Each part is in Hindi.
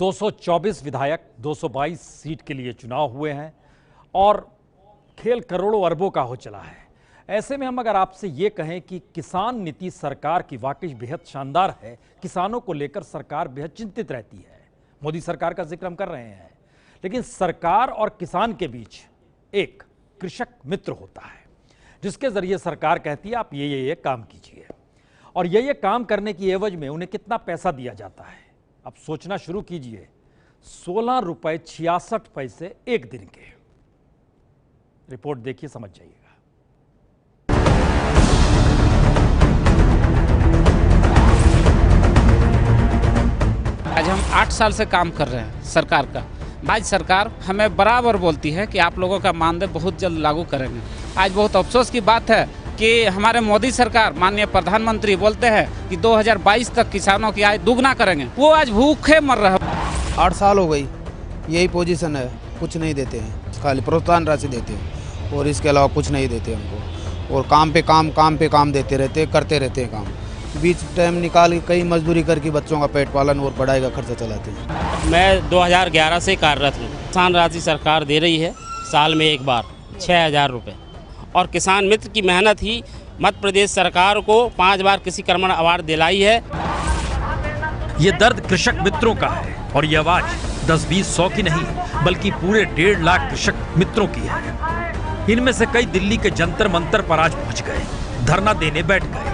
224 विधायक 222 सीट के लिए चुनाव हुए हैं और खेल करोड़ों अरबों का हो चला है। ऐसे में हम अगर आपसे ये कहें कि किसान नीति सरकार की वाकई बेहद शानदार है, किसानों को लेकर सरकार बेहद चिंतित रहती है। मोदी सरकार का जिक्र हम कर रहे हैं, लेकिन सरकार और किसान के बीच एक कृषक मित्र होता है जिसके जरिए सरकार कहती है आप ये काम कीजिए, और ये काम करने की एवज में उन्हें कितना पैसा दिया जाता है। अब सोचना शुरू कीजिए, 16 रुपए 66 पैसे एक दिन के। रिपोर्ट देखिए, समझ जाइएगा। आज हम 8 साल से काम कर रहे हैं सरकार का। भाई सरकार हमें बराबर बोलती है कि आप लोगों का मानदेय बहुत जल्द लागू करेंगे। आज बहुत अफसोस की बात है कि हमारे मोदी सरकार माननीय प्रधानमंत्री बोलते हैं कि 2022 तक किसानों की आय दुगना करेंगे, वो आज भूखे मर रहे हैं। 8 साल हो गई, यही पोजीशन है, कुछ नहीं देते हैं, खाली प्रोत्साहन राशि देते हैं और इसके अलावा कुछ नहीं देते हमको। और काम पे काम देते रहते, करते रहते हैं काम। बीच टाइम निकाल के कई मजदूरी करके बच्चों का पेट पालन और पढ़ाई का खर्चा चलाते हैं। मैं 2011 से कार्यरत हूँ। किसान राशि सरकार दे रही है साल में एक बार 6000 रुपये, और किसान मित्र की मेहनत ही मध्य प्रदेश सरकार को 5 बार कृषि कर्मण अवार्ड दिलाई है। ये दर्द कृषक मित्रों का है और ये आवाज 10-20-100 की नहीं बल्कि पूरे 1.5 लाख कृषक मित्रों की है। इनमें से कई दिल्ली के जंतर मंतर पर आज पहुंच गए, धरना देने बैठ गए।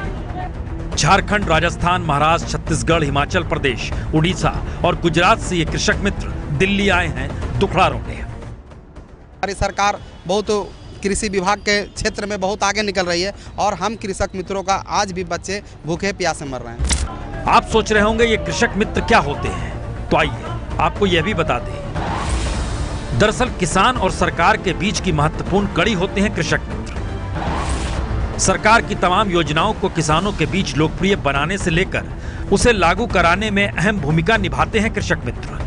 झारखंड, राजस्थान, महाराष्ट्र, छत्तीसगढ़, हिमाचल प्रदेश, उड़ीसा और गुजरात से ये कृषक मित्र दिल्ली आए हैं दुखड़ा रोने। हमारी सरकार बहुत कृषि विभाग के क्षेत्र में बहुत आगे निकल रही है और हम कृषक मित्रों का आज भी बच्चे भूखे प्यासे मर रहे हैं। आप सोच रहे होंगे ये कृषक मित्र क्या होते हैं, तो आइए आपको यह भी बता दें। दरअसल किसान और सरकार के बीच की महत्वपूर्ण कड़ी होते हैं कृषक मित्र। सरकार की तमाम योजनाओं को किसानों के बीच लोकप्रिय बनाने से लेकर उसे लागू कराने में अहम भूमिका निभाते हैं कृषक मित्र।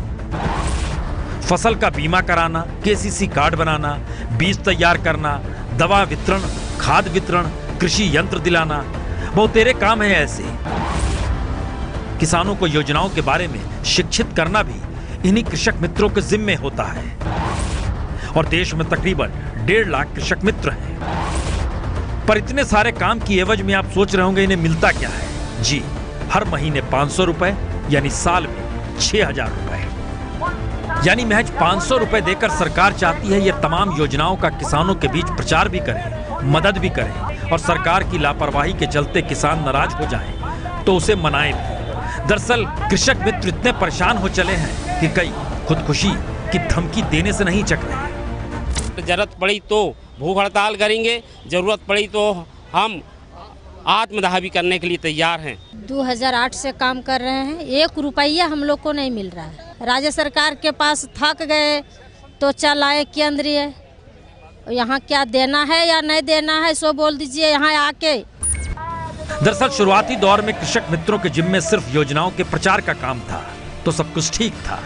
फसल का बीमा कराना, केसीसी कार्ड बनाना, बीज तैयार करना, दवा वितरण, खाद वितरण, कृषि यंत्र दिलाना, बहुतेरे काम है ऐसे। किसानों को योजनाओं के बारे में शिक्षित करना भी इन्हीं कृषक मित्रों के जिम्मे होता है। और देश में तकरीबन 1.5 लाख कृषक मित्र हैं। पर इतने सारे काम की एवज में आप सोच रहे होंगे इन्हें मिलता क्या है। जी, हर महीने 500 रुपए यानी साल में 6000 रुपए, यानी महज 500 रुपए देकर सरकार चाहती है ये तमाम योजनाओं का किसानों के बीच प्रचार भी करें, मदद भी करें, और सरकार की लापरवाही के चलते किसान नाराज हो जाएं तो उसे मनाएं भी। दरअसल कृषक मित्र इतने परेशान हो चले हैं कि कई खुदकुशी की धमकी देने से नहीं चक रहे। जरूरत पड़ी तो भूख हड़ताल करेंगे, जरूरत पड़ी तो हम आत्मदाह भी करने के लिए तैयार हैं। 2008 से काम कर रहे हैं, 1 रुपया हम लोग को नहीं मिल रहा है। राज्य सरकार के पास थक गए तो चल आए केंद्रीय, यहाँ क्या देना है या नहीं देना है सो बोल दीजिए यहाँ आके। दरअसल शुरुआती दौर में कृषक मित्रों के जिम्मे सिर्फ योजनाओं के प्रचार का काम था तो सब कुछ ठीक था,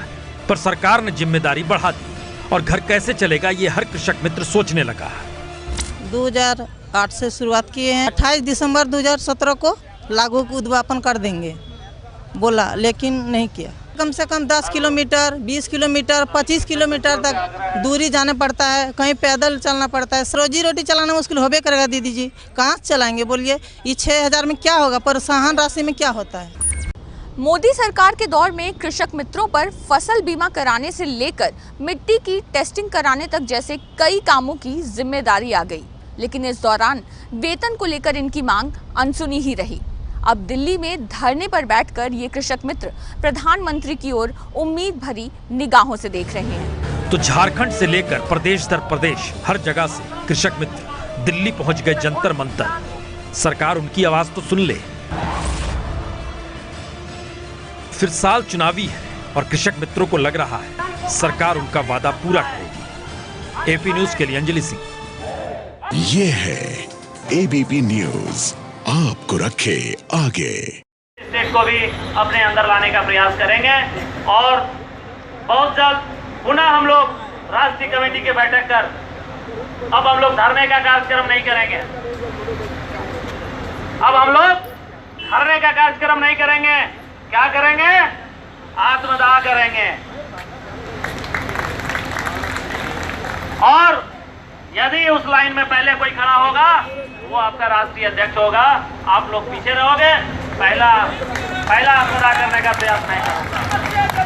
पर सरकार ने जिम्मेदारी बढ़ा दी और घर कैसे चलेगा ये हर कृषक मित्र सोचने लगा। 2008 से शुरुआत किए हैं, 28 दिसंबर 2017 को लागू उद्यापन कर देंगे बोला, लेकिन नहीं किया। कम से कम 10 किलोमीटर, 20 किलोमीटर, 25 किलोमीटर तक दूरी जाना पड़ता है, कहीं पैदल चलना पड़ता है। रोजी रोटी चलाना मुश्किल होबे करेगा दीदी जी, कहाँ से चलाएंगे बोलिए। ये 6000 में क्या होगा, प्रोत्साहन राशि में क्या होता है। मोदी सरकार के दौर में कृषक मित्रों पर फसल बीमा कराने से लेकर मिट्टी की टेस्टिंग कराने तक जैसे कई कामों की जिम्मेदारी आ गई, लेकिन इस दौरान वेतन को लेकर इनकी मांग अनसुनी ही रही। अब दिल्ली में धरने पर बैठकर ये कृषक मित्र प्रधानमंत्री की ओर उम्मीद भरी निगाहों से देख रहे हैं। तो झारखंड से लेकर प्रदेश दर प्रदेश हर जगह से कृषक मित्र दिल्ली पहुंच गए जंतर मंतर। सरकार उनकी आवाज तो सुन ले। फिर साल चुनावी है और कृषक मित्रों को लग रहा है सरकार उनका वादा पूरा करेगी। एपी न्यूज के लिए अंजलि सिंह। ये है एबीपी न्यूज, आपको रखे आगे। स्टेट को भी अपने अंदर लाने का प्रयास करेंगे और बहुत जल्द पुनः हम लोग राष्ट्रीय कमेटी की बैठक कर अब हम लोग धरने का कार्यक्रम नहीं करेंगे। अब हम लोग धरने का कार्यक्रम नहीं करेंगे। क्या करेंगे? आत्मदाह करेंगे। और यदि उस लाइन में पहले कोई खड़ा होगा वो आपका राष्ट्रीय अध्यक्ष होगा। आप लोग पीछे रहोगे, पहला आत्मदाह करने का प्रयास नहीं करूंगा।